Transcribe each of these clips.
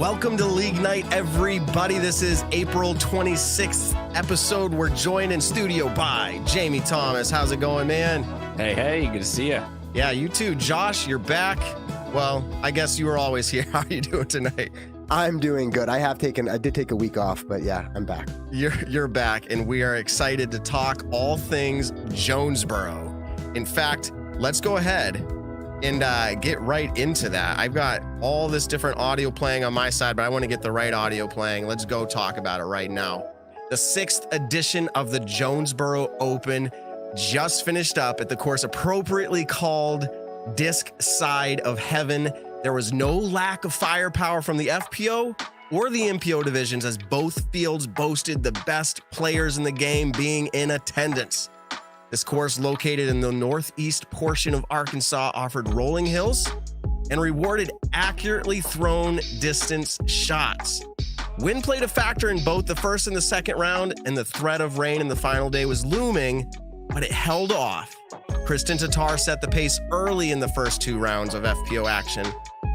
Welcome to League Night, everybody. This is April 26th episode. We're joined in studio by Jamie Thomas. How's it going, man? Hey, good to see you. Yeah, you too. Josh, you're back. Well, I guess you were always here. How are you doing tonight? I'm doing good. I did take a week off, but yeah, I'm back. You're back, and we are excited to talk all things Jonesboro. In fact, let's go ahead and get right into that. I've got all this different audio playing on my side, but I want to get the right audio playing. Let's go talk about it right now. The 6th edition of the Jonesboro Open just finished up at the course appropriately called Disc Side of Heaven. There was no lack of firepower from the FPO or the MPO divisions, as both fields boasted the best players in the game being in attendance. This course, located in the northeast portion of Arkansas, offered rolling hills and rewarded accurately thrown distance shots. Wind played a factor in both the first and the second round, and the threat of rain in the final day was looming, but it held off. Kristin Tattar set the pace early in the first 2 rounds of FPO action,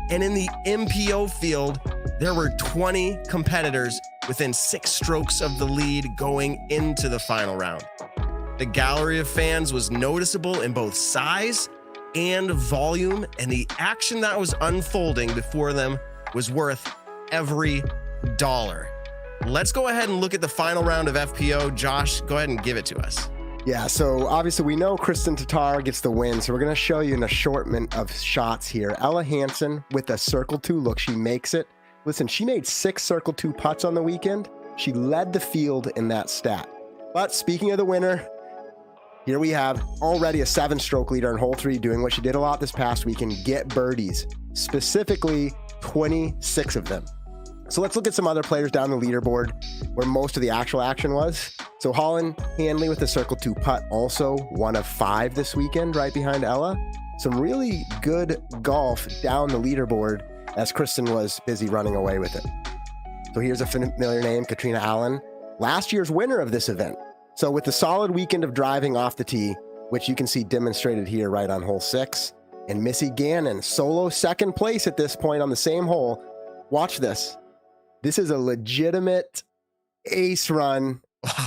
and in the MPO field, there were 20 competitors within 6 strokes of the lead going into the final round. The gallery of fans was noticeable in both size and volume, and the action that was unfolding before them was worth every dollar. Let's go ahead and look at the final round of FPO. Josh, go ahead and give it to us. Yeah, so obviously we know Kristin Tattar gets the win, so we're going to show you an assortment of shots here. Ella Hansen with a circle 2 look. She makes it. Listen, she made 6 circle 2 putts on the weekend. She led the field in that stat. But speaking of the winner, here we have already a 7-stroke leader in hole 3 doing what she did a lot this past weekend, get birdies, specifically 26 of them. So let's look at some other players down the leaderboard where most of the actual action was. So Holland Hanley with the circle 2 putt, also 1 of 5 this weekend, right behind Ella. Some really good golf down the leaderboard as Kristin was busy running away with it. So here's a familiar name, Katrina Allen, last year's winner of this event. So with the solid weekend of driving off the tee, which you can see demonstrated here right on hole 6, and Missy Gannon, solo 2nd place at this point on the same hole. Watch this. This is a legitimate ace run,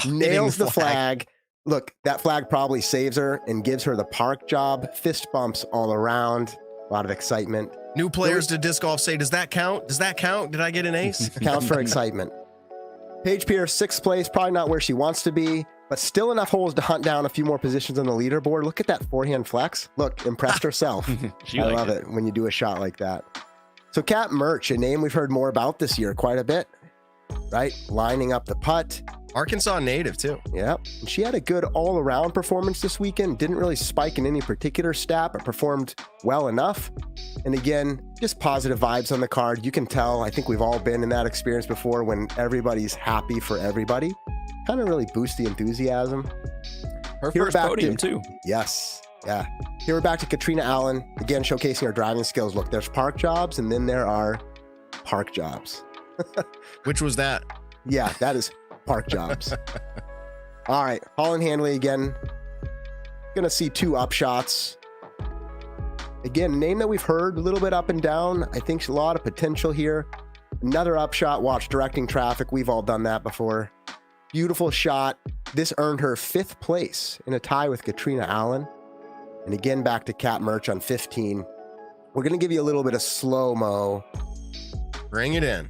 nails the flag. Look, that flag probably saves her and gives her the park job. Fist bumps all around, a lot of excitement. New players to disc golf say, does that count? Does that count? Did I get an ace? Counts for excitement. Paige Pierce, 6th place, probably not where she wants to be, but still enough holes to hunt down a few more positions on the leaderboard. Look at that forehand flex. Look, impressed herself. I love it when you do a shot like that. So Kat Murch, a name we've heard more about this year quite a bit, right? Lining up the putt. Arkansas native too. Yep. And she had a good all-around performance this weekend. Didn't really spike in any particular stat, but performed well enough. And again, just positive vibes on the card. You can tell, I think we've all been in that experience before when everybody's happy for everybody. Kind of really boosts the enthusiasm. Her first podium too. Yes. Yeah. Here we're back to Katrina Allen, again, showcasing her driving skills. Look, there's park jobs, and then there are park jobs. Which was that? Yeah, that is park jobs. All right, Holland Hanley again. Gonna see 2 upshots. Again, name that we've heard a little bit up and down. I think a lot of potential here. Another upshot, watch directing traffic. We've all done that before. Beautiful shot. This earned her 5th place in a tie with Katrina Allen. And again, back to Kat Murch on 15. We're going to give you a little bit of slow-mo. Bring it in.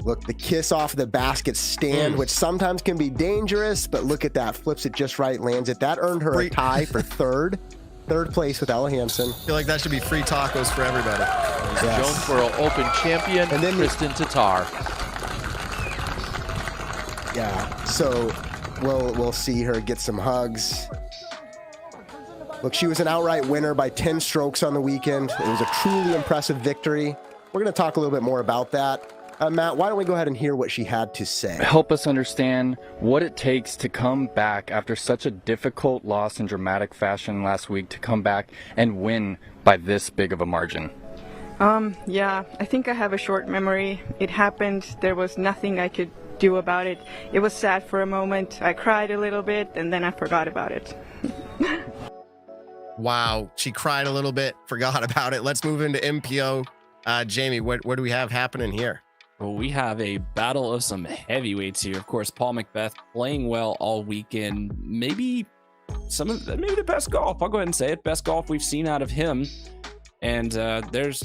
Look, the kiss off the basket stand, which sometimes can be dangerous, but look at that. Flips it just right, lands it. That earned her a tie for 3rd place with Ella Hansen. I feel like that should be free tacos for everybody. Yes. Jonesboro Open champion, and then Kristin Tattar. Yeah, so we'll see her get some hugs. Look, she was an outright winner by 10 strokes on the weekend. It was a truly impressive victory. We're going to talk a little bit more about that. Matt, why don't we go ahead and hear what she had to say? Help us understand what it takes to come back after such a difficult loss in dramatic fashion last week, to come back and win by this big of a margin. Yeah, I think I have a short memory. It happened. There was nothing I could do about it. It was sad for a moment. I cried a little bit, and then I forgot about it. Wow, she cried a little bit, forgot about it. Let's move into MPO. Jamie, what do we have happening here? Well, we have a battle of some heavyweights here. Of course, Paul McBeth playing well all weekend. Maybe the best golf. I'll go ahead and say it. Best golf we've seen out of him. And there's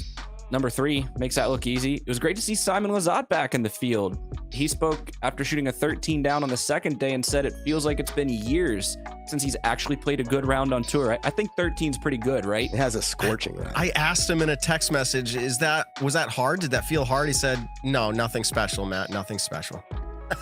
number 3. Makes that look easy. It was great to see Simon Lizotte back in the field. He spoke after shooting a 13 down on the second day and said it feels like it's been years since he's actually played a good round on tour. I think 13's pretty good, right? It has a scorching round. I asked him in a text message, was that hard? Did that feel hard? He said, no, nothing special, Matt. Nothing special.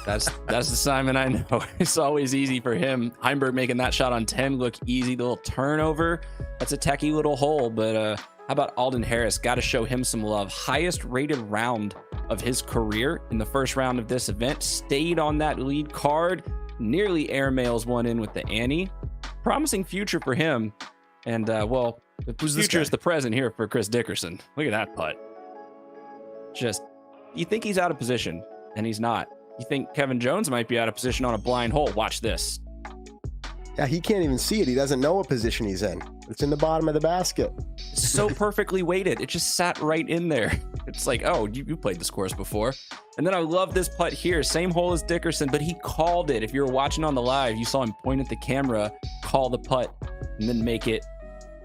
That's the Simon I know. It's always easy for him. Heimburg making that shot on 10 look easy. The little turnover. That's a techie little hole, but how about Alden Harris? Got to show him some love. Highest rated round of his career in the first round of this event. Stayed on that lead card. Nearly airmails one in with the Annie. Promising future for him. And, well, the future is the present here for Chris Dickerson. Look at that putt. Just, you think he's out of position, and he's not. You think Kevin Jones might be out of position on a blind hole. Watch this. Yeah, he can't even see it. He doesn't know what position he's in. It's in the bottom of the basket. So perfectly weighted. It just sat right in there. It's like, oh, you played this course before. And then I love this putt here. Same hole as Dickerson, but he called it. If you were watching on the live, you saw him point at the camera, call the putt, and then make it.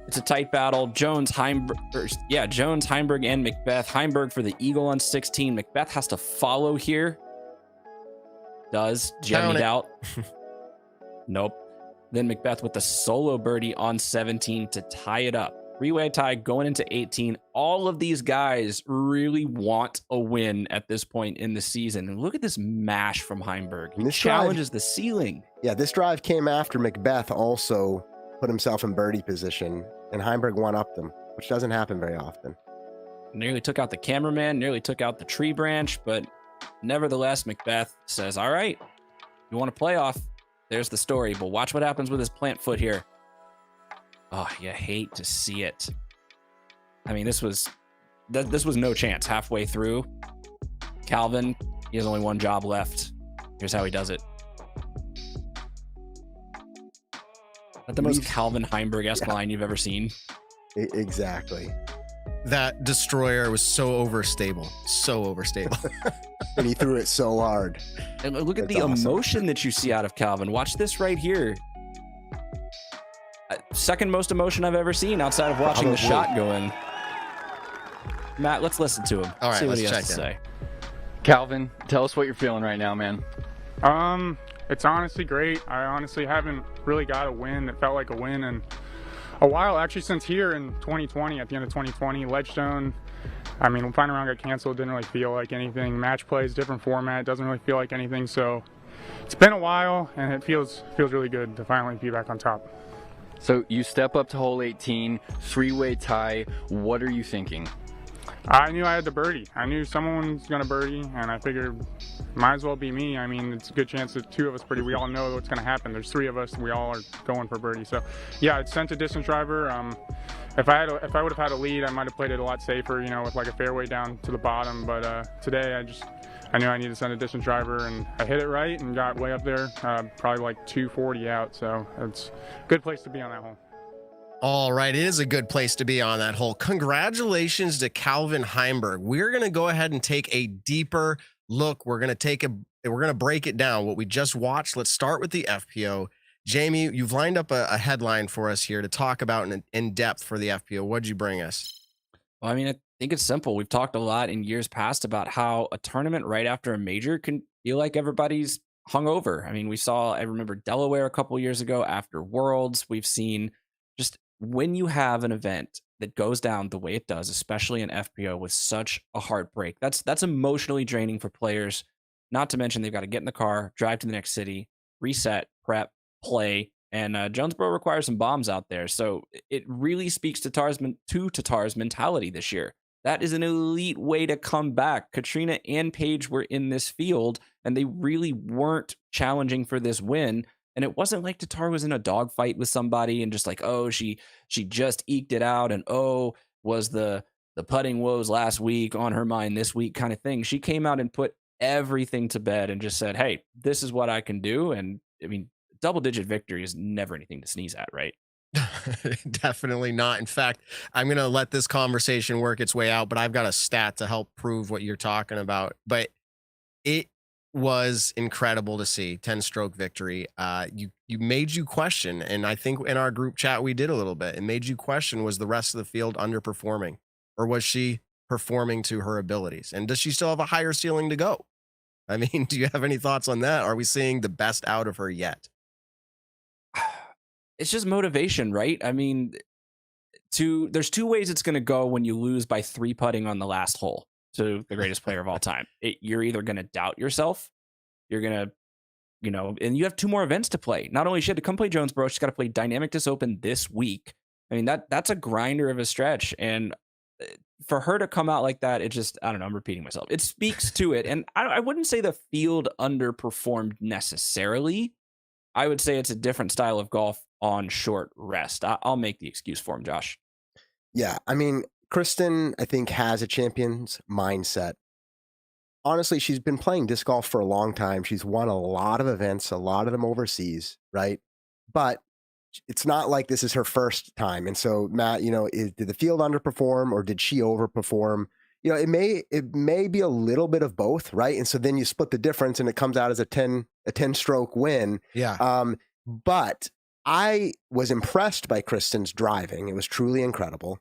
It's a tight battle. Jones, Heimburg, and McBeth. Heimburg for the eagle on 16. McBeth has to follow here. Does. Do you have any doubt? Nope. Then McBeth with the solo birdie on 17 to tie it up. Three-way tie going into 18. All of these guys really want a win at this point in the season. And look at this mash from Heimburg. He challenges the ceiling. Yeah, this drive came after McBeth also put himself in birdie position, and Heimburg one-upped him, which doesn't happen very often. Nearly took out the cameraman, nearly took out the tree branch, but nevertheless, McBeth says, all right, you want a playoff? There's the story, but watch what happens with his plant foot here. Oh, you hate to see it. I mean, this was no chance halfway through. Calvin, he has only one job left. Here's how he does it. That's the most Calvin Heimburg-esque line you've ever seen. Exactly. That destroyer was so overstable. And he threw it so hard. And look at the emotion that you see out of Calvin. Watch this right here. Second most emotion I've ever seen outside of watching the shot go in. Matt, let's listen to him. All right, see what let's he has check to say. Calvin, tell us what you're feeling right now, man. It's honestly great. I honestly haven't really got a win that felt like a win in a while, actually, since here in 2020, at the end of 2020. Ledgestone, I mean, final round got canceled, didn't really feel like anything. Match plays, different format, doesn't really feel like anything. So it's been a while, and it feels really good to finally be back on top. So you step up to hole 18, three-way tie. What are you thinking? I knew I had the birdie. I knew someone was going to birdie, and I figured might as well be me. I mean, it's a good chance that two of us birdie. We all know what's going to happen. There's three of us. We all are going for birdie. So, yeah, it's sent a distance driver. If I would have had a lead, I might have played it a lot safer, you know, with like a fairway down to the bottom. But today, I knew I needed to send a distance driver, and I hit it right and got way up there, probably like 240 out. So it's a good place to be on that hole. All right, it is a good place to be on that hole. Congratulations to Calvin Heimburg. We're going to go ahead and take a deeper look. We're going to break it down. What we just watched. Let's start with the FPO. Jamie, you've lined up a headline for us here to talk about in depth for the FPO. What'd you bring us? Well, I mean, I think it's simple. We've talked a lot in years past about how a tournament right after a major can feel like everybody's hungover. I mean, I remember Delaware a couple years ago after Worlds. We've seen just when you have an event that goes down the way it does, especially in FPO with such a heartbreak, that's emotionally draining for players. Not to mention they've got to get in the car, drive to the next city, reset, prep, play, and Jonesboro requires some bombs out there. So it really speaks to Tattar's mentality this year. That is an elite way to come back. Katrina and Paige were in this field, and they really weren't challenging for this win. And it wasn't like Tattar was in a dogfight with somebody and just like, oh, she just eked it out, and oh, was the putting woes last week on her mind this week kind of thing. She came out and put everything to bed and just said, hey, this is what I can do. And I mean, double-digit victory is never anything to sneeze at, right? Definitely not. In fact, I'm going to let this conversation work its way out, but I've got a stat to help prove what you're talking about. But it was incredible to see 10-stroke victory. You made you question, and I think in our group chat we did a little bit. It made you question, was the rest of the field underperforming, or was she performing to her abilities? And does she still have a higher ceiling to go? I mean, do you have any thoughts on that? Are we seeing the best out of her yet? It's just motivation, right? I mean, there's two ways it's going to go when you lose by 3-putting on the last hole to the greatest player of all time. You're either going to doubt yourself, you're going to, and you have 2 more events to play. Not only she had to come play Jonesboro, she's got to play Dynamic Disc Open this week. I mean, that's a grinder of a stretch. And for her to come out like that, it just, I don't know, I'm repeating myself. It speaks to it. And I wouldn't say the field underperformed necessarily. I would say it's a different style of golf on short rest. I'll make the excuse for him, Josh. Yeah, I mean, Kristin, I think, has a champion's mindset. Honestly, she's been playing disc golf for a long time. She's won a lot of events, a lot of them overseas, right? But it's not like this is her first time. And so, Matt, did the field underperform or did she overperform? It may be a little bit of both, right? And so then you split the difference and it comes out as a 10-stroke win. Yeah. But I was impressed by Kristin's driving. It was truly incredible.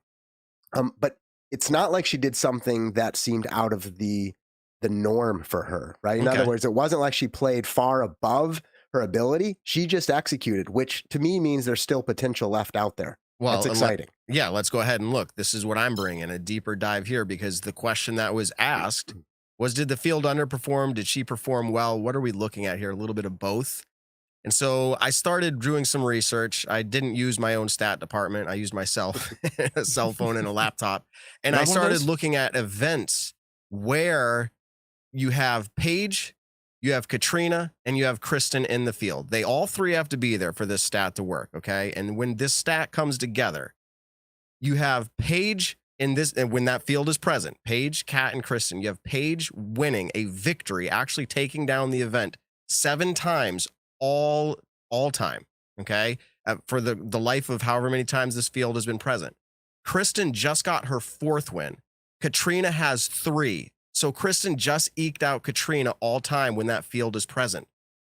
But it's not like she did something that seemed out of the norm for her, right? In other words, it wasn't like she played far above her ability. She just executed, which to me means there's still potential left out there. Well, that's exciting. Let's go ahead and look. This is what I'm bringing, a deeper dive here, because the question that was asked was, did the field underperform? Did she perform well? What are we looking at here? A little bit of both. And so I started doing some research. I didn't use my own stat department. I used myself, a cell phone and a laptop. And I started looking at events where you have Paige, you have Katrina, and you have Kristin in the field. They all 3 have to be there for this stat to work, okay? And when this stat comes together, you have Paige in this, and when that field is present, Paige, Kat, and Kristin, you have Paige winning a victory, actually taking down the event 7 times all time, okay? For the life of however many times this field has been present. Kristin just got her 4th win. Katrina has 3. So Kristin just eked out Katrina all time when that field is present.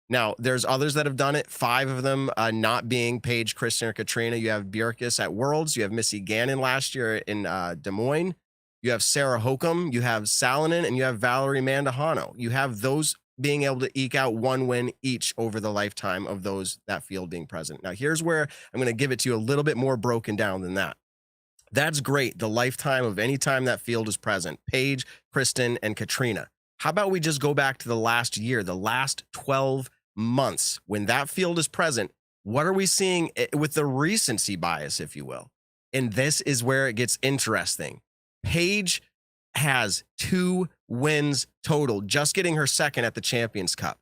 Now, there's others that have done it, 5 of them not being Paige, Kristin, or Katrina. You have Bjerkes at Worlds. You have Missy Gannon last year in Des Moines. You have Sarah Hokum. You have Salonen, and you have Valerie Mandujano. You have those being able to eke out 1 win each over the lifetime of that field being present. Now, here's where I'm going to give it to you a little bit more broken down than that. That's great. The lifetime of any time that field is present. Paige, Kristin, and Katrina. How about we just go back to the last year, the last 12 months when that field is present? What are we seeing with the recency bias, if you will? And this is where it gets interesting. Paige has 2 wins total, just getting her 2nd at the Champions Cup.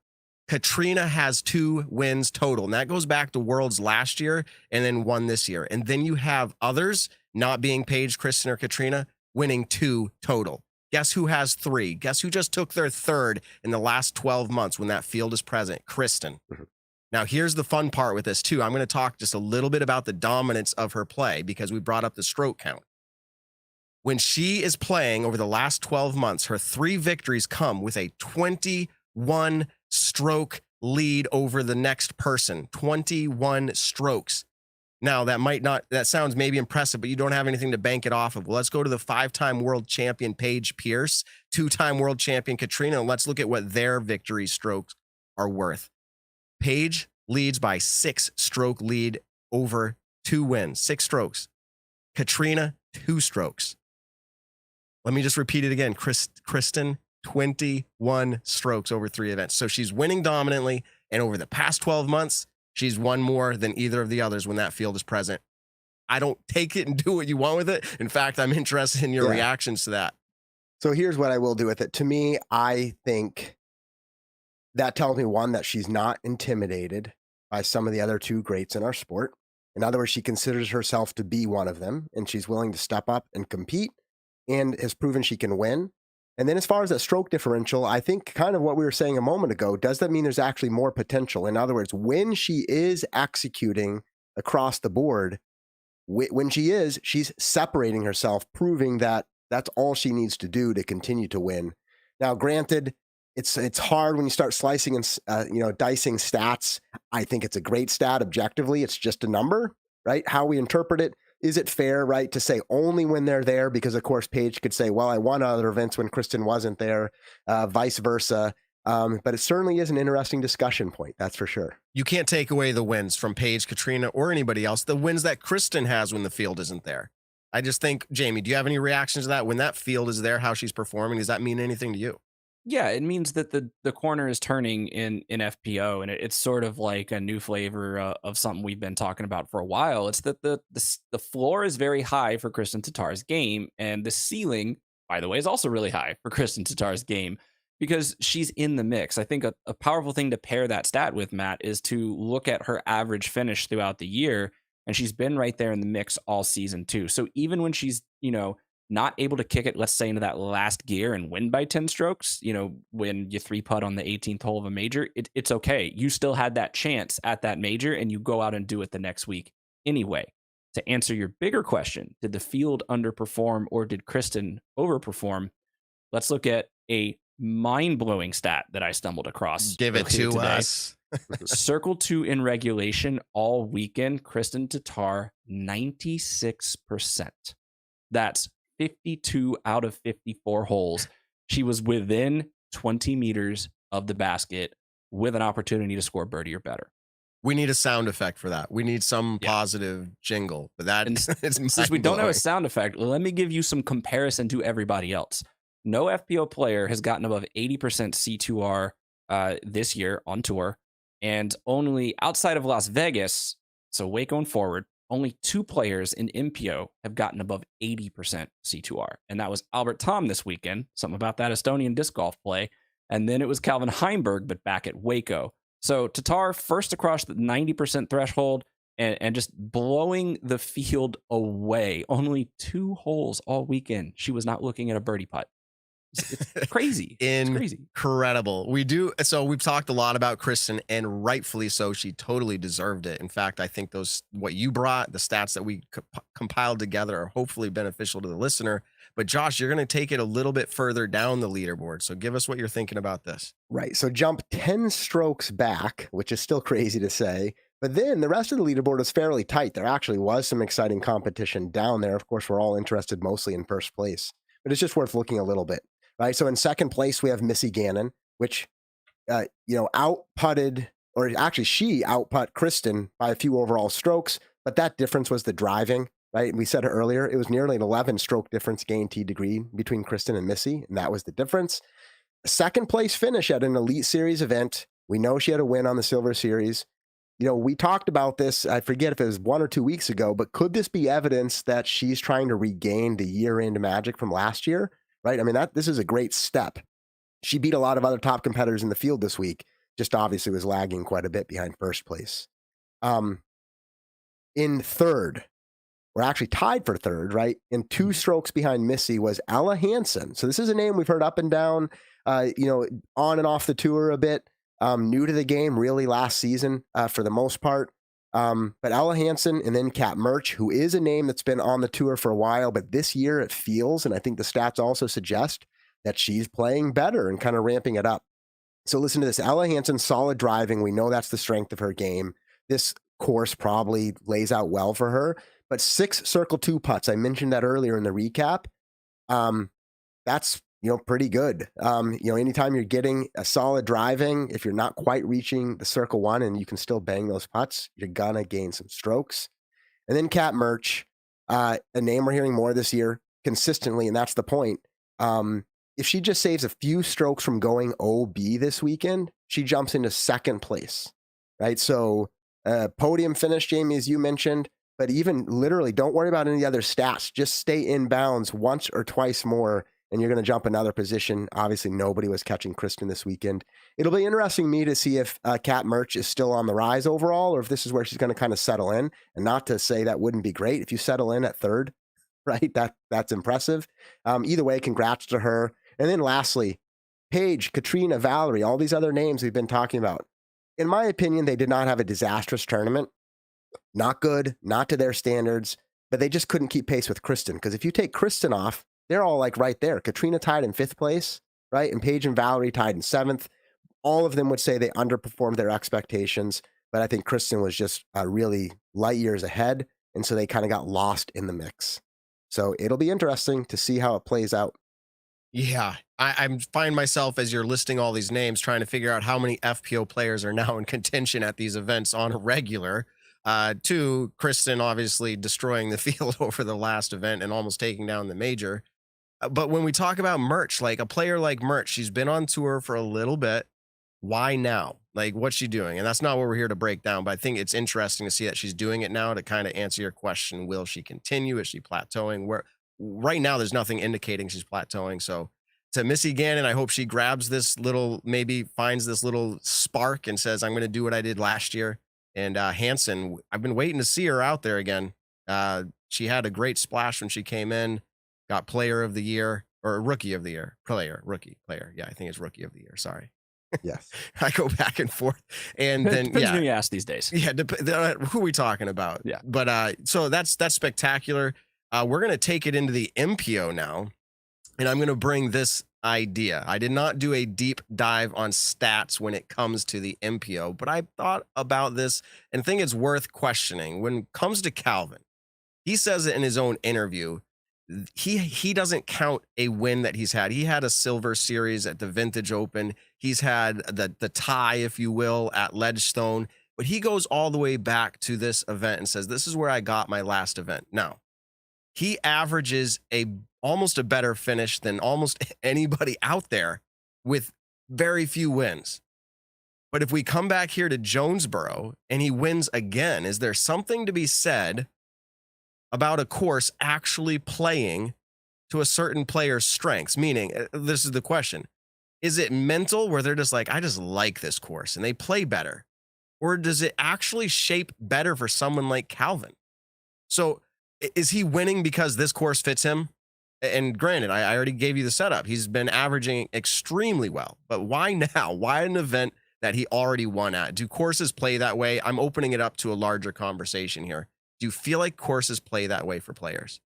Katrina has 2 wins total, and that goes back to Worlds last year and then 1 this year. And then you have others not being Paige, Kristin, or Katrina winning 2 total. Guess who has 3? Guess who just took their 3rd in the last 12 months when that field is present? Kristin. Now, here's the fun part with this, too. I'm going to talk just a little bit about the dominance of her play because we brought up the stroke count. When she is playing over the last 12 months, her 3 victories come with a 21 stroke lead over the next person. 21 strokes. Now, that sounds maybe impressive, but you don't have anything to bank it off of. Well, let's go to the 5-time world champion Paige Pierce, 2-time world champion Katrina, and let's look at what their victory strokes are worth. Paige leads by 6-stroke lead over 2 wins, 6 strokes. Katrina, 2 strokes. Let me just repeat it again. Kristin, 21 strokes over 3 events. So she's winning dominantly, and over the past 12 months, she's won more than either of the others when that field is present. I don't take it and do what you want with it. In fact, I'm interested in your reactions to that. So here's what I will do with it. To me, I think that tells me, 1, that she's not intimidated by some of the other 2 greats in our sport. In other words, she considers herself to be one of them, and she's willing to step up and compete and has proven she can win. And then as far as that stroke differential, I think kind of what we were saying a moment ago, does that mean there's actually more potential? In other words, when she is executing across the board. When she's separating herself, proving that that's all she needs to do to continue to win. Now, granted, it's hard when you start slicing and dicing stats. I think it's a great stat objectively. It's just a number, right? How we interpret it. Is it fair, right, to say only when they're there? Because, of course, Paige could say, well, I won other events when Kristin wasn't there, vice versa. But it certainly is an interesting discussion point, that's for sure. You can't take away the wins from Paige, Katrina, or anybody else, the wins that Kristin has when the field isn't there. I just think, Jamie, do you have any reactions to that? When that field is there, how she's performing, does that mean anything to you? Yeah, it means that the corner is turning in FPO, and it's sort of like a new flavor of something we've been talking about for a while. It's that the floor is very high for Kristin Tattar's game, and the ceiling, by the way, is also really high for Kristin Tattar's game because she's in the mix. I think a powerful thing to pair that stat with, Matt, is to look at her average finish throughout the year, and she's been right there in the mix all season too. So even when she's, not able to kick it, let's say, into that last gear and win by 10 strokes, when you 3-putt on the 18th hole of a major, it's okay. You still had that chance at that major and you go out and do it the next week anyway. To answer your bigger question, did the field underperform or did Kristin overperform? Let's look at a mind-blowing stat that I stumbled across. Give it to us. Circle 2 in regulation all weekend, Kristin Tattar, 96%. That's 52 out of 54 holes. She was within 20 meters of the basket with an opportunity to score birdie or better. We need a sound effect for that. We need some positive jingle. But that since we don't have a sound effect, let me give you some comparison to everybody else. No FPO player has gotten above 80% C2R this year on tour, and only outside of Las Vegas, so wait going forward, only 2 players in MPO have gotten above 80% C2R, and that was Albert Tom this weekend, something about that Estonian disc golf play, and then it was Calvin Heimburg, but back at Waco. So Tattar first across the 90% threshold and just blowing the field away. Only 2 holes all weekend. She was not looking at a birdie putt. It's crazy. It's crazy. Incredible. So we've talked a lot about Kristin, and rightfully so. She totally deserved it. In fact, I think what you brought, the stats that we compiled together, are hopefully beneficial to the listener. But Josh, you're going to take it a little bit further down the leaderboard. So give us what you're thinking about this. Right. So jump 10 strokes back, which is still crazy to say. But then the rest of the leaderboard is fairly tight. There actually was some exciting competition down there. Of course, we're all interested mostly in first place, but it's just worth looking a little bit. Right. So in second place, we have Missy Gannon, which, out-putted, or actually she out-putt Kristin by a few overall strokes, but that difference was the driving, right? We said it earlier, it was nearly an 11-stroke difference gain T degree between Kristin and Missy, and that was the difference. Second place finish at an Elite Series event. We know she had a win on the Silver Series. We talked about this, I forget if it was 1 or 2 weeks ago, but could this be evidence that she's trying to regain the year-end magic from last year? Right? I mean, this is a great step. She beat a lot of other top competitors in the field this week, just obviously was lagging quite a bit behind first place. In third, we're actually tied for third, right? And 2 strokes behind Missy was Ella Hansen. So this is a name we've heard up and down, on and off the tour a bit, new to the game really last season for the most part. But Ella Hansen and then Kat Murch, who is a name that's been on the tour for a while, but this year it feels, and I think the stats also suggest, that she's playing better and kind of ramping it up. So listen to this. Ella Hansen, solid driving. We know that's the strength of her game. This course probably lays out well for her, but 6 Circle 2 putts. I mentioned that earlier in the recap. That's pretty good. Anytime you're getting a solid driving, if you're not quite reaching the Circle 1 and you can still bang those putts, you're gonna gain some strokes. And then Kat Murch, a name we're hearing more this year consistently, and that's the point. If she just saves a few strokes from going OB this weekend, she jumps into second place, right? So podium finish, Jamie, as you mentioned, but even literally don't worry about any other stats. Just stay in bounds once or twice more, and you're going to jump another position. Obviously, nobody was catching Kristin this weekend. It'll be interesting to me to see if Kat Murch is still on the rise overall, or if this is where she's going to kind of settle in. And not to say that wouldn't be great if you settle in at third, right? That's impressive. Either way, congrats to her. And then lastly, Paige, Katrina, Valerie, all these other names we've been talking about. In my opinion, they did not have a disastrous tournament. Not good, not to their standards, but they just couldn't keep pace with Kristin. Because if you take Kristin off, they're all like right there. Katrina tied in 5th place, right? And Paige and Valerie tied in 7th. All of them would say they underperformed their expectations, but I think Kristin was just really light years ahead, and so they kind of got lost in the mix. So it'll be interesting to see how it plays out. Yeah, I'm find myself as you're listing all these names trying to figure out how many FPO players are now in contention at these events on a regular. To Kristin obviously destroying the field over the last event and almost taking down the major. But when we talk about Merch, like a player like Merch, she's been on tour for a little bit. Why now? Like, what's she doing? And that's not what we're here to break down, but I think it's interesting to see that she's doing it now to kind of answer your question. Will she continue? Is she plateauing? Where right now there's nothing indicating she's plateauing. So to Missy Gannon, I hope she grabs this little, maybe finds this little spark and says, I'm going to do what I did last year. And Hansen, I've been waiting to see her out there again. She had a great splash when she came in, got player of the year or rookie of the year, rookie player. Yeah, I think it's rookie of the year. Sorry. Yes. I go back and forth. And then, Depends yeah. who you ask these days. Yeah. Who are we talking about? Yeah. But so that's spectacular. We're going to take it into the MPO now. And I'm going to bring this idea. I did not do a deep dive on stats when it comes to the MPO, but I thought about this and think it's worth questioning. When it comes to Calvin, he says it in his own interview. He doesn't count a win that he's had. He had a silver series at the Vintage Open. He's had the tie, if you will, at Ledgestone. But he goes all the way back to this event and says, this is where I got my last event. Now, he averages almost a better finish than almost anybody out there with very few wins. But if we come back here to Jonesboro and he wins again, is there something to be said about a course actually playing to a certain player's strengths? Meaning, this is the question. Is it mental where they're just like, I just like this course and they play better? Or does it actually shape better for someone like Calvin? So is he winning because this course fits him? And granted, I already gave you the setup. He's been averaging extremely well. But why now? Why an event that he already won at? Do courses play that way? I'm opening it up to a larger conversation here. Do you feel like courses play that way for players?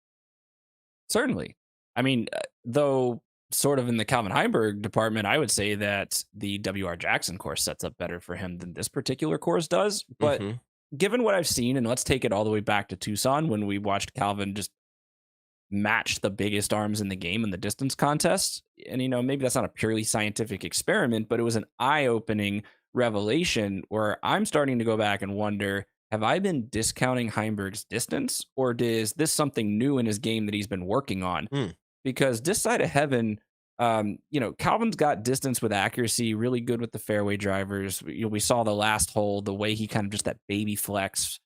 Certainly. I mean, though sort of in the Calvin Heimburg department, I would say that the W.R. Jackson course sets up better for him than this particular course does. But given what I've seen, and let's take it all the way back to Tucson when we watched Calvin just match the biggest arms in the game in the distance contest. And, you know, maybe that's not a purely scientific experiment, but it was an eye-opening revelation where I'm starting to go back and wonder, have I been discounting Heimburg's distance, or is this something new in his game that he's been working on? Because this side of heaven, you know, Calvin's got distance with accuracy, really good with the fairway drivers. You know, we saw the last hole, the way he kind of just that baby flex.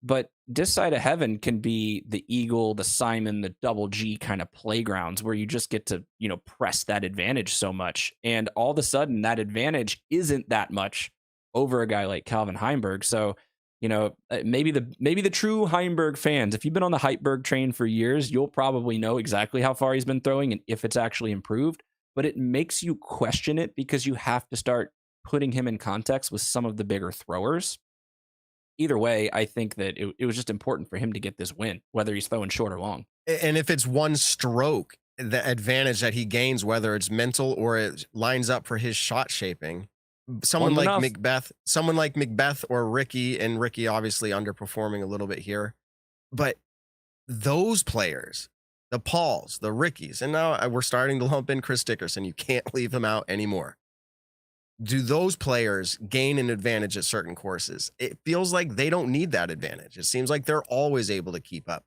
But this side of heaven can be the Eagle, the Simon, the Double G kind of playgrounds where you just get to, you know, press that advantage so much. And all of a sudden that advantage isn't that much over a guy like Calvin Heimburg. So, you know, maybe the true Heimburg fans, if you've been on the Heimburg train for years, you'll probably know exactly how far he's been throwing and if it's actually improved. But it makes you question it because you have to start putting him in context with some of the bigger throwers. Either way, I think that it was just important for him to get this win, whether he's throwing short or long. And if it's one stroke, the advantage that he gains, whether it's mental or it lines up for his shot shaping, someone like Macbeth or Ricky, and Ricky obviously underperforming a little bit here, but those players, the Pauls, the Rickies, and now we're starting to lump in Chris Dickerson. You can't leave him out anymore. Do those players gain an advantage at certain courses? It feels like they don't need that advantage. It seems like they're always able to keep up.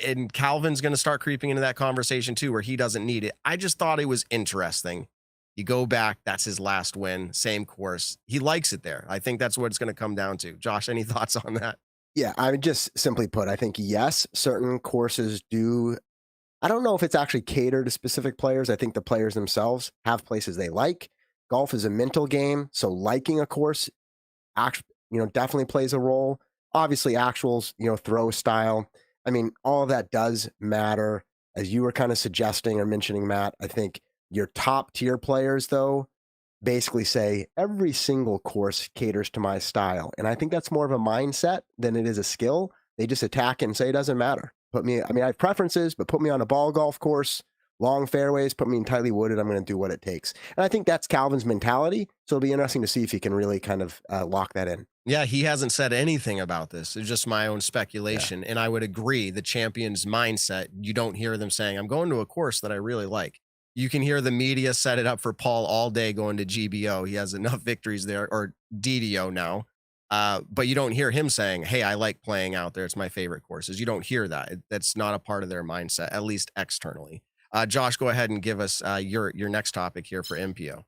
And Calvin's going to start creeping into that conversation too, where he doesn't need it. I just thought it was interesting. You go back, that's his last win, same course. He likes it there. I think that's what it's going to come down to. Josh, any thoughts on that? Yeah, I would just simply put, I think, yes, certain courses do. I don't know if it's actually catered to specific players. I think the players themselves have places they like. Golf is a mental game, so liking a course, definitely plays a role. Obviously, actuals, throw style. I mean, all of that does matter. As you were kind of suggesting or mentioning, Matt, I think your top tier players, though, basically say every single course caters to my style. And I think that's more of a mindset than it is a skill. They just attack it and say, it doesn't matter. I have preferences, but put me on a ball golf course, long fairways, put me in tightly wooded. I'm going to do what it takes. And I think that's Calvin's mentality. So it'll be interesting to see if he can really kind of lock that in. Yeah, he hasn't said anything about this. It's just my own speculation. Yeah. And I would agree, the champion's mindset, you don't hear them saying, I'm going to a course that I really like. You can hear the media set it up for Paul all day going to GBO. He has enough victories there, or DDO now. But you don't hear him saying, hey, I like playing out there. It's my favorite courses. You don't hear that. That's not a part of their mindset, at least externally. Josh, go ahead and give us your next topic here for MPO.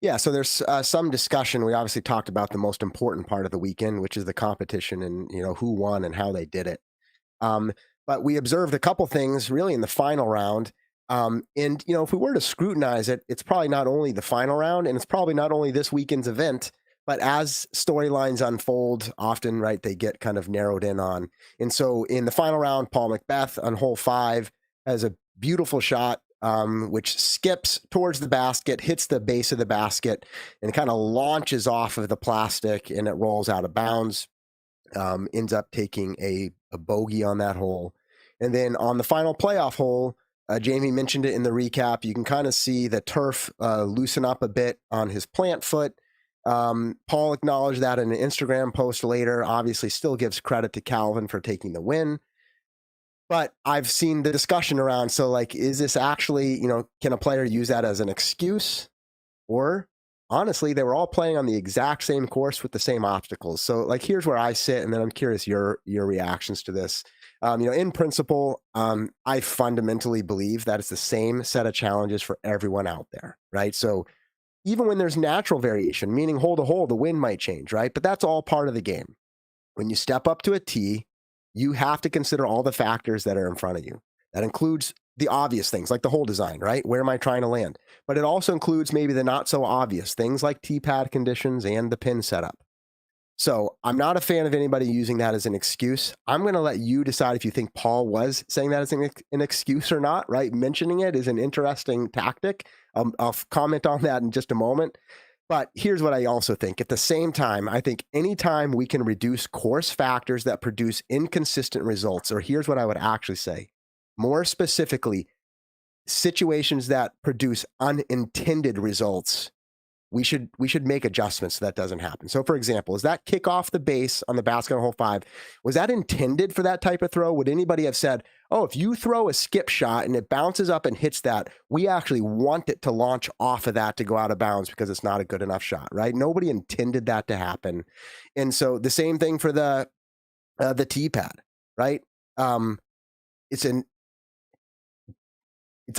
Yeah, so there's some discussion. We obviously talked about the most important part of the weekend, which is the competition and, who won and how they did it. But we observed a couple things really in the final round. And, if we were to scrutinize it, it's probably not only the final round, and it's probably not only this weekend's event, but as storylines unfold, often, right, they get kind of narrowed in on. And so in the final round, Paul Macbeth on hole 5 has a beautiful shot, which skips towards the basket, hits the base of the basket, and kind of launches off of the plastic, and it rolls out of bounds. Ends up taking a bogey on that hole. And then on the final playoff hole, Jamie mentioned it in the recap, you can kind of see the turf loosen up a bit on his plant foot. Paul acknowledged that in an Instagram post later, obviously still gives credit to Calvin for taking the win. But I've seen the discussion around, so like, is this actually, can a player use that as an excuse? Or honestly, they were all playing on the exact same course with the same obstacles. So like, here's where I sit, and then I'm curious your reactions to this. In principle, I fundamentally believe that it's the same set of challenges for everyone out there, right? So even when there's natural variation, meaning hole to hole, the wind might change, right? But that's all part of the game. When you step up to a tee, you have to consider all the factors that are in front of you. That includes the obvious things like the hole design, right? Where am I trying to land? But it also includes maybe the not so obvious things like tee pad conditions and the pin setup. So I'm not a fan of anybody using that as an excuse. I'm going to let you decide if you think Paul was saying that as an excuse or not, right? Mentioning it is an interesting tactic. I'll comment on that in just a moment. But here's what I also think. At the same time, I think anytime we can reduce course factors that produce inconsistent results, or here's what I would actually say, more specifically, situations that produce unintended results, we should make adjustments so that doesn't happen. So for example, is that kick off the base on the basket on hole 5, was that intended for that type of throw? Would anybody have said, oh, if you throw a skip shot and it bounces up and hits that, we actually want it to launch off of that to go out of bounds because it's not a good enough shot, right? Nobody intended that to happen. And so the same thing for the tee pad, right? It's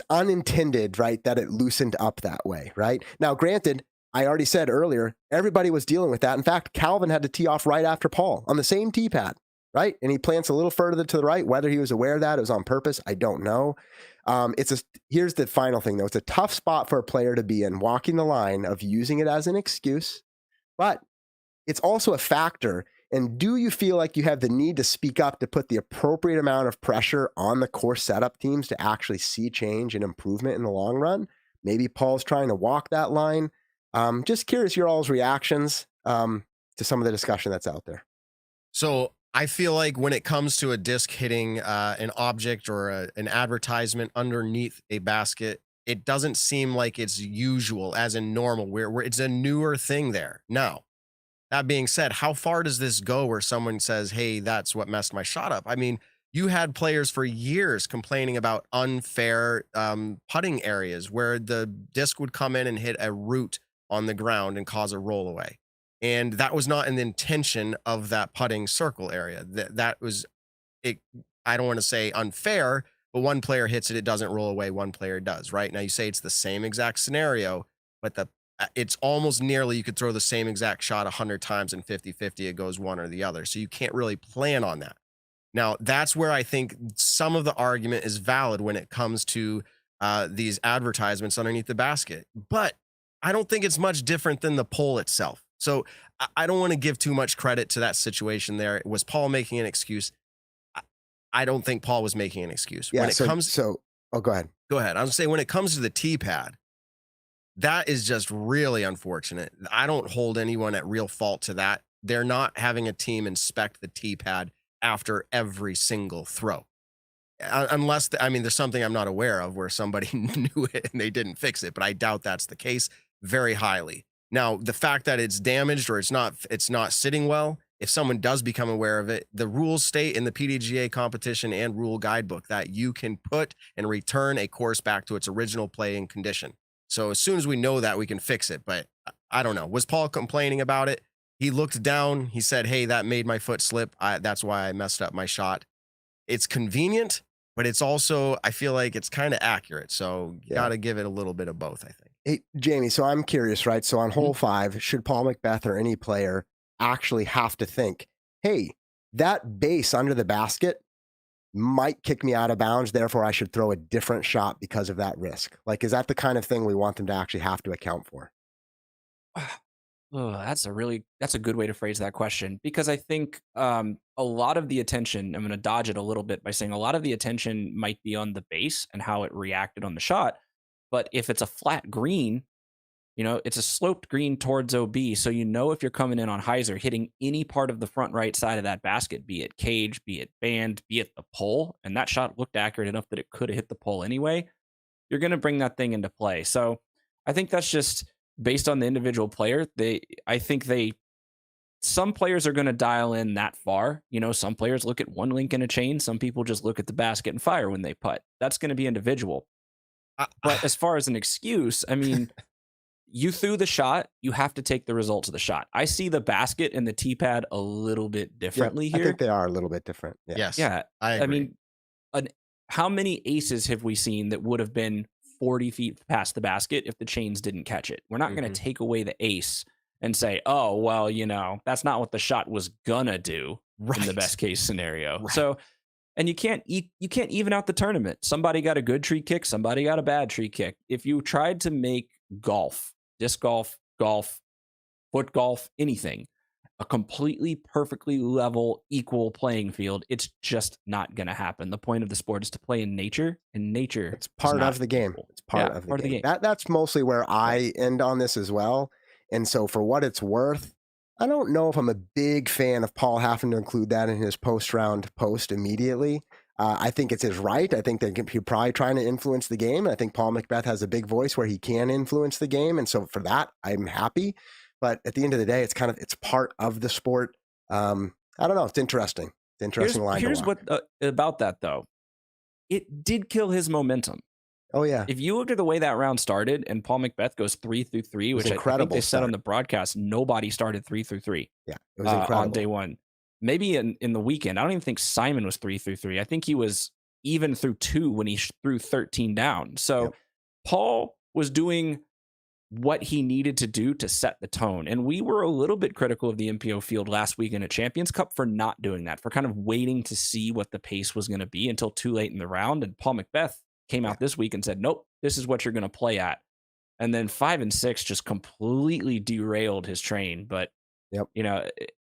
unintended, right, that it loosened up that way, right? Now, granted, I already said earlier, everybody was dealing with that. In fact, Calvin had to tee off right after Paul on the same tee pad, right? And he plants a little further to the right. Whether he was aware of that, it was on purpose, I don't know. Here's the final thing, though. It's a tough spot for a player to be in, walking the line of using it as an excuse, but it's also a factor. And do you feel like you have the need to speak up to put the appropriate amount of pressure on the course setup teams to actually see change and improvement in the long run? Maybe Paul's trying to walk that line. Just curious your all's reactions to some of the discussion that's out there. So I feel like when it comes to a disc hitting an object or an advertisement underneath a basket, it doesn't seem like it's usual, as in normal, where it's a newer thing there. Now, that being said, how far does this go where someone says, hey, that's what messed my shot up? I mean, you had players for years complaining about unfair putting areas where the disc would come in and hit a root on the ground and cause a rollaway. And that was not an intention of that putting circle area. That was, I don't want to say unfair, but one player hits it, it doesn't roll away, one player does, right? Now you say it's the same exact scenario, but it's almost nearly, you could throw the same exact shot 100 times and 50-50, it goes one or the other. So you can't really plan on that. Now, that's where I think some of the argument is valid when it comes to these advertisements underneath the basket. But I don't think it's much different than the pole itself. So I don't want to give too much credit to that situation there. Was Paul making an excuse? I don't think Paul was making an excuse. Yeah, when it comes go ahead. Go ahead. I was saying when it comes to the tee pad, That is just really unfortunate. I don't hold anyone at real fault to that. They're not having a team inspect the tee pad after every single throw. Unless, I mean, there's something I'm not aware of where somebody knew it and they didn't fix it, but I doubt that's the case very highly. Now, the fact that it's damaged or it's not sitting well, if someone does become aware of it, the rules state in the PDGA competition and rule guidebook that you can put and return a course back to its original playing condition. So as soon as we know that, we can fix it. But I don't know. Was Paul complaining about it? He looked down. He said, hey, that made my foot slip. That's why I messed up my shot. It's convenient, but it's also, I feel like it's kind of accurate. So you got to give it a little bit of both, I think. Hey, Jamie, so I'm curious, right? So on hole 5, should Paul McBeth or any player actually have to think, hey, that base under the basket might kick me out of bounds, therefore I should throw a different shot because of that risk? Like, is that the kind of thing we want them to actually have to account for? Oh, that's a good way to phrase that question, because I think a lot of the attention, I'm going to dodge it a little bit by saying a lot of the attention might be on the base and how it reacted on the shot. But if it's a flat green, it's a sloped green towards OB. So, if you're coming in on hyzer, hitting any part of the front right side of that basket, be it cage, be it band, be it the pole, and that shot looked accurate enough that it could have hit the pole anyway, you're going to bring that thing into play. So I think that's just based on the individual player. Some players are going to dial in that far. Some players look at one link in a chain. Some people just look at the basket and fire when they putt. That's going to be individual. But as far as an excuse, I mean, you threw the shot, you have to take the results of the shot. I see the basket and the tee pad a little bit differently here. I think they are a little bit different. Yeah. Yes. Yeah. I agree. mean, how many aces have we seen that would have been 40 feet past the basket if the chains didn't catch it? We're not going to take away the ace and say, oh, well, that's not what the shot was gonna do in the best case scenario. Right. So, and you can't even out the tournament. Somebody got a good tree kick, somebody got a bad tree kick. If you tried to make golf, disc golf, foot golf, anything, a completely perfectly level, equal playing field, it's just not going to happen. The point of the sport is to play in nature, and nature it's part of the game. It's part of the game. That's mostly where I end on this as well. And so for what it's worth, I don't know if I'm a big fan of Paul having to include that in his post-round post immediately. I think it's his right. I think that he's probably trying to influence the game. And I think Paul McBeth has a big voice where he can influence the game. And so for that, I'm happy. But at the end of the day, it's part of the sport. I don't know. It's interesting. It's interesting line. Here's what about that though. It did kill his momentum. Oh yeah. If you look at the way that round started, and Paul McBeth goes 3 through 3, which I think they said on the broadcast, nobody started 3 through 3. Yeah, it was incredible on day one. Maybe in the weekend. I don't even think Simon was 3 through 3. I think he was even through 2 when he threw 13 down. So Paul was doing what he needed to do to set the tone. And we were a little bit critical of the MPO field last weekend at Champions Cup for not doing that, for kind of waiting to see what the pace was going to be until too late in the round. And Paul McBeth came out this week and said, nope, this is what you're going to play at. And then 5 and 6 just completely derailed his train. But,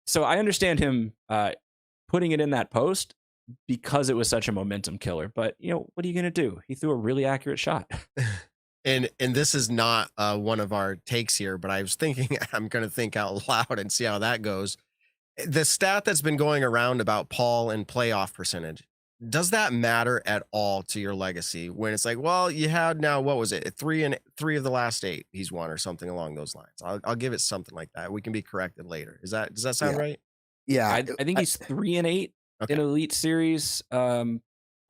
so I understand him putting it in that post because it was such a momentum killer. But, what are you going to do? He threw a really accurate shot. And this is not one of our takes here, but I was thinking I'm going to think out loud and see how that goes. The stat that's been going around about Paul and playoff percentage, does that matter at all to your legacy when it's like, well, you had now, what was it? 3 of the last 8 he's won or something along those lines. I'll give it something like that. We can be corrected later. Does that sound right? Yeah. I think he's 3 and 8 in Elite Series, or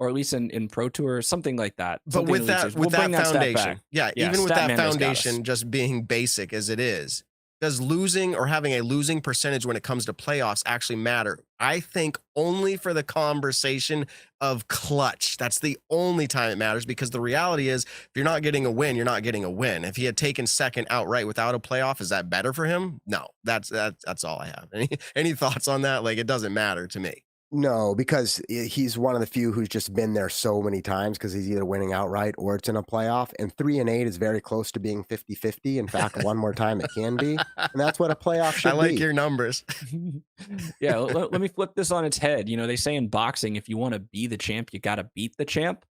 at least in Pro Tour, something like that. But with that foundation, even with that foundation just being basic as it is, does losing or having a losing percentage when it comes to playoffs actually matter? I think only for the conversation of clutch. That's the only time it matters, because the reality is if you're not getting a win, you're not getting a win. If he had taken second outright without a playoff, is that better for him? No, that's all I have. Any thoughts on that? Like, it doesn't matter to me. No, because he's one of the few who's just been there so many times, because he's either winning outright or it's in a playoff. And 3 and 8 is very close to being 50-50. In fact, one more time it can be. And that's what a playoff should be. I like your numbers. Yeah, let me flip this on its head. They say in boxing, if you want to be the champ, you got to beat the champ.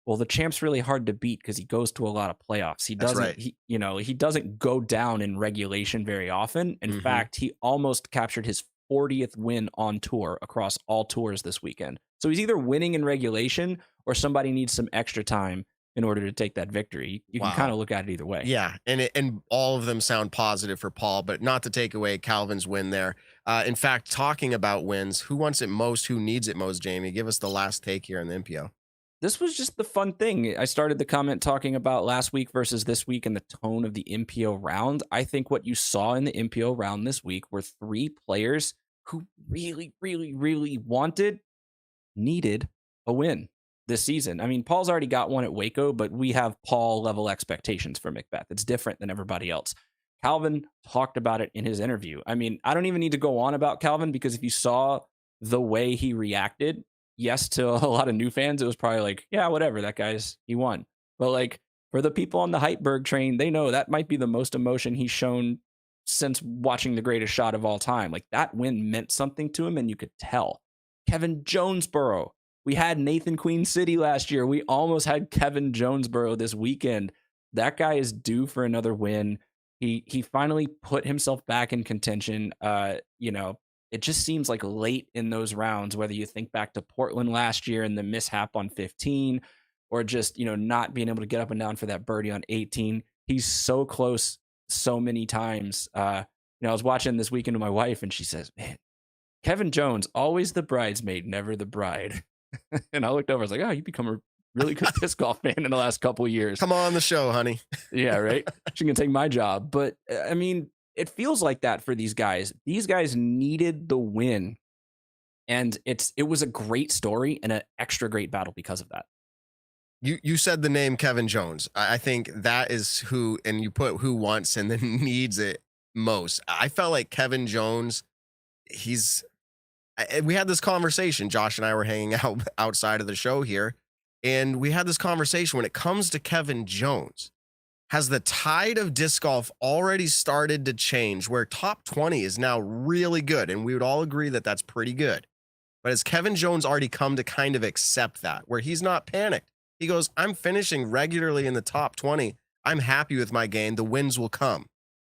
Well, the champ's really hard to beat because he goes to a lot of playoffs. He doesn't, right. he doesn't go down in regulation very often. In fact, he almost captured his 40th win on tour across all tours this weekend. So he's either winning in regulation or somebody needs some extra time in order to take that victory. You can kind of look at it either way. Yeah, and all of them sound positive for Paul, but not to take away Calvin's win there. In fact, talking about wins, who wants it most, who needs it most, Jamie? Give us the last take here in the MPO. This was just the fun thing. I started the comment talking about last week versus this week and the tone of the MPO round. I think what you saw in the MPO round this week were 3 players who really, really, really needed a win this season. I mean, Paul's already got one at Waco, but we have Paul level expectations for Macbeth. It's different than everybody else. Calvin talked about it in his interview. I mean, I don't even need to go on about Calvin because if you saw the way he reacted, yes, to a lot of new fans, it was probably like, yeah, whatever, he won. But like for the people on the Heimburg train, they know that might be the most emotion he's shown since watching the greatest shot of all time. Like that win meant something to him and you could tell. Kevin Jonesboro. We had Nathan Queen City last year. We almost had Kevin Jonesboro this weekend. That guy is due for another win. He finally put himself back in contention. It just seems like late in those rounds, whether you think back to Portland last year and the mishap on 15, or just, not being able to get up and down for that birdie on 18. He's so close so many times. I was watching this weekend with my wife and she says, man, Kevin Jones, always the bridesmaid, never the bride. And I looked over, I was like, oh, you become a really good disc golf fan in the last couple of years. Come on the show, honey. Yeah, right. She can take my job. But I mean, it feels like that for these guys. These guys needed the win. And it was a great story and an extra great battle because of that. You said the name Kevin Jones. I think that is who, and you put who wants and then needs it most. I felt like Kevin Jones, we had this conversation. Josh and I were hanging out outside of the show here, and we had this conversation when it comes to Kevin Jones. Has the tide of disc golf already started to change where top 20 is now really good? And we would all agree that that's pretty good. But has Kevin Jones already come to kind of accept that, where he's not panicked? He goes, I'm finishing regularly in the top 20. I'm happy with my game. The wins will come.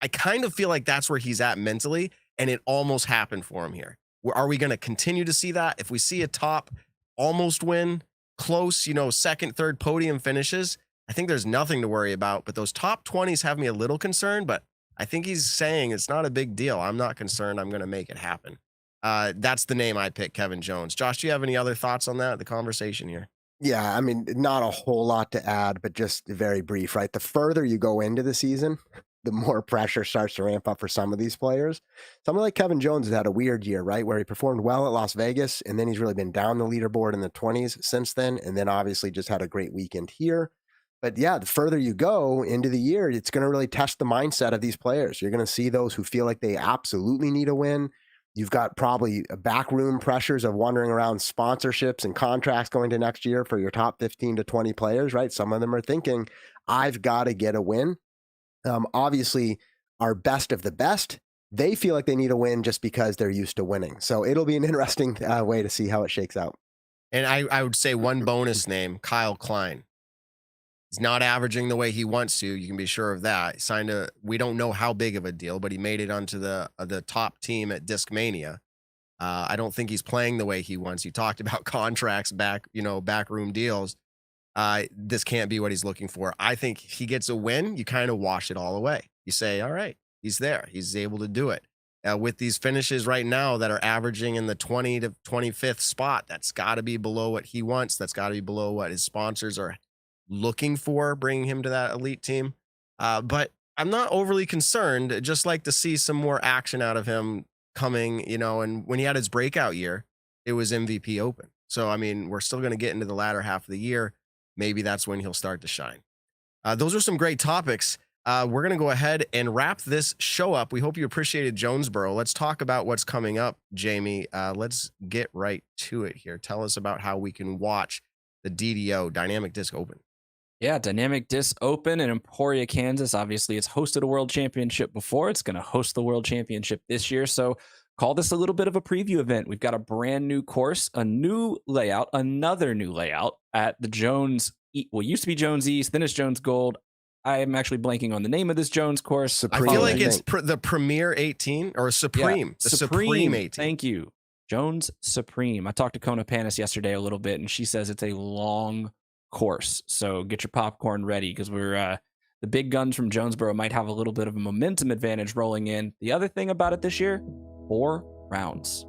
I kind of feel like that's where he's at mentally, and it almost happened for him here. Are we going to continue to see that? If we see a top almost win, close, second, third podium finishes, I think there's nothing to worry about. But those top 20s have me a little concerned, but I think he's saying it's not a big deal. I'm not concerned. I'm going to make it happen. That's the name I picked, Kevin Jones. Josh, do you have any other thoughts on that, the conversation here? Yeah, I mean, not a whole lot to add, but just very brief, right? The further you go into the season, the more pressure starts to ramp up for some of these players. Someone like Kevin Jones has had a weird year, right? Where he performed well at Las Vegas, and then he's really been down the leaderboard in the 20s since then, and then obviously just had a great weekend here. But yeah, the further you go into the year, it's going to really test the mindset of these players. You're going to see those who feel like they absolutely need a win. You've got probably backroom pressures of wandering around sponsorships and contracts going to next year for your top 15 to 20 players, right? Some of them are thinking, I've got to get a win. Obviously, our best of the best, they feel like they need a win just because they're used to winning. So it'll be an interesting way to see how it shakes out. And I would say one bonus name, Kyle Klein. He's not averaging the way he wants to. You can be sure of that. We don't know how big of a deal, but he made it onto the top team at Discmania. I don't think he's playing the way he wants. You talked about contracts, backroom deals. This can't be what he's looking for. I think he gets a win. You kind of wash it all away. You say, all right, he's there. He's able to do it. With these finishes right now that are averaging in the 20 to 25th spot, that's got to be below what he wants. That's got to be below what his sponsors are looking for, bringing him to that elite team. But I'm not overly concerned. Just like to see some more action out of him coming, and when he had his breakout year, it was MVP Open. So, I mean, we're still going to get into the latter half of the year. Maybe that's when he'll start to shine. Those are some great topics. We're going to go ahead and wrap this show up. We hope you appreciated Jonesboro. Let's talk about what's coming up, Jamie. Let's get right to it here. Tell us about how we can watch the DDO, Dynamic Disc Open. Yeah, Dynamic Disc Open in Emporia, Kansas. Obviously, it's hosted a World Championship before. It's going to host the World Championship this year. So call this a little bit of a preview event. We've got a brand new course, a new layout, another new layout at the Jones what used to be Jones East, then it's Jones Gold. I am actually blanking on the name of this Jones course. Supreme, I feel like it's the Premier 18 or Supreme. Yeah, the Supreme 18. Thank you. Jones Supreme. I talked to Kona Panis yesterday a little bit, and she says it's a long course. So get your popcorn ready because we're the big guns from Jonesboro might have a little bit of a momentum advantage rolling in. The other thing about it this year, 4 rounds.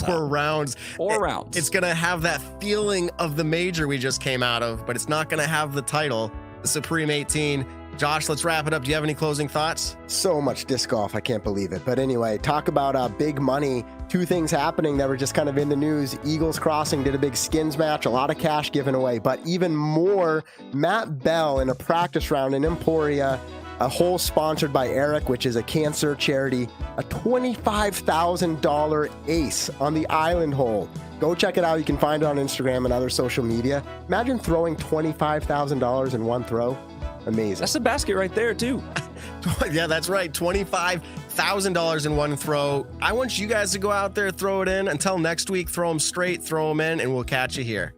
4 rounds. 4 rounds. It's going to have that feeling of the major we just came out of, but it's not going to have the title, the Supreme 18. Josh, let's wrap it up. Do you have any closing thoughts? So much disc golf. I can't believe it. But anyway, talk about big money. 2 things happening that were just kind of in the news. Eagles Crossing did a big skins match, a lot of cash given away. But even more, Matt Bell in a practice round in Emporia, a hole sponsored by Eric, which is a cancer charity, a $25,000 ace on the island hole. Go check it out. You can find it on Instagram and other social media. Imagine throwing $25,000 in one throw. Amazing. That's a basket right there, too. Yeah, that's right. $25,000 in one throw. I want you guys to go out there, throw it in. Until next week, throw them straight, throw them in, and we'll catch you here.